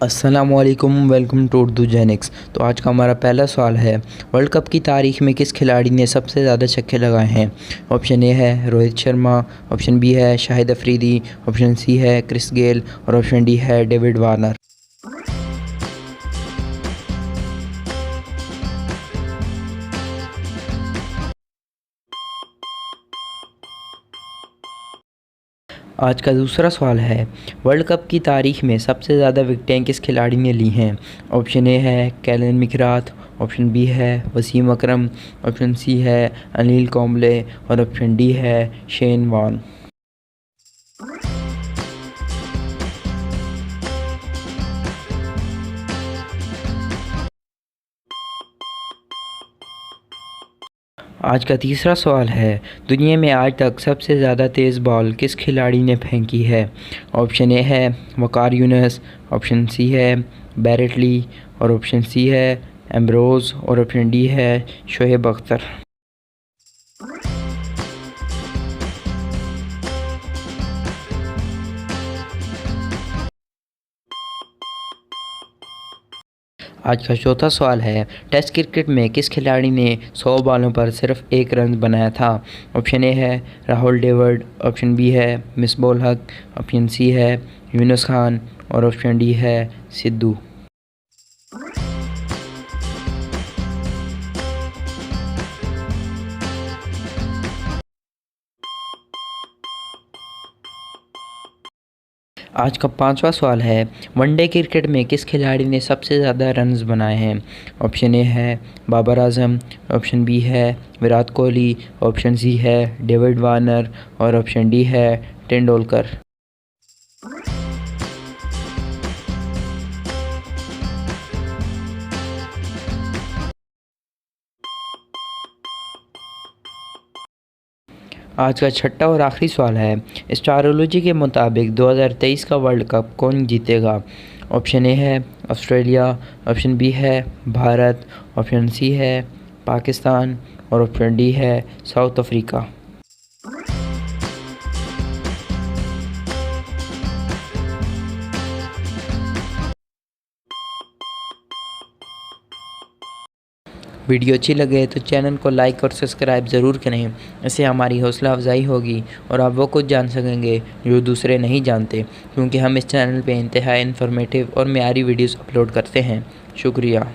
अस्सलामुअलैकुम, welcome to Urdu जेनिक्स। तो आज का हमारा पहला सवाल है, वर्ल्ड कप की तारीख में किस खिलाड़ी ने सबसे ज़्यादा छक्के लगाए हैं? ऑप्शन ए है रोहित शर्मा, ऑप्शन बी है शाहिद अफरीदी, ऑप्शन सी है क्रिस गेल और ऑप्शन डी है डेविड वार्नर। आज का दूसरा सवाल है, वर्ल्ड कप की तारीख में सबसे ज़्यादा विकेटें किस खिलाड़ी ने ली हैं? ऑप्शन ए है कैलन मिकरात, ऑप्शन बी है वसीम अकरम, ऑप्शन सी है अनिल कुंबले और ऑप्शन डी है शेन वॉर्न। आज का तीसरा सवाल है, दुनिया में आज तक सबसे ज़्यादा तेज़ बॉल किस खिलाड़ी ने फेंकी है? ऑप्शन ए है वकार यूनुस, ऑप्शन सी है बैरेट ली और ऑप्शन सी है एम्ब्रोज़ और ऑप्शन डी है शोएब अख्तर। आज का चौथा सवाल है, टेस्ट क्रिकेट में किस खिलाड़ी ने 100 बॉलों पर सिर्फ एक रन बनाया था? ऑप्शन ए है राहुल डेविड, ऑप्शन बी है मिसबाह-उल हक, ऑप्शन सी है यूनुस खान और ऑप्शन डी है सिद्धू। आज का पांचवा सवाल है, वनडे क्रिकेट में किस खिलाड़ी ने सबसे ज़्यादा रन्स बनाए हैं? ऑप्शन ए है बाबर आजम, ऑप्शन बी है विराट कोहली, ऑप्शन सी है डेविड वार्नर और ऑप्शन डी है तेंदुलकर। आज का छठा और आखिरी सवाल है, स्टारोलॉजी के मुताबिक 2023 का वर्ल्ड कप कौन जीतेगा? ऑप्शन ए है ऑस्ट्रेलिया, ऑप्शन बी है भारत, ऑप्शन सी है पाकिस्तान और ऑप्शन डी है साउथ अफ्रीका। वीडियो अच्छी लगे तो चैनल को लाइक और सब्सक्राइब ज़रूर करें। इससे हमारी हौसला अफजाई होगी और आप वो कुछ जान सकेंगे जो दूसरे नहीं जानते, क्योंकि हम इस चैनल पे इंतहाई इन्फॉर्मेटिव और मेयारी वीडियोस अपलोड करते हैं। शुक्रिया।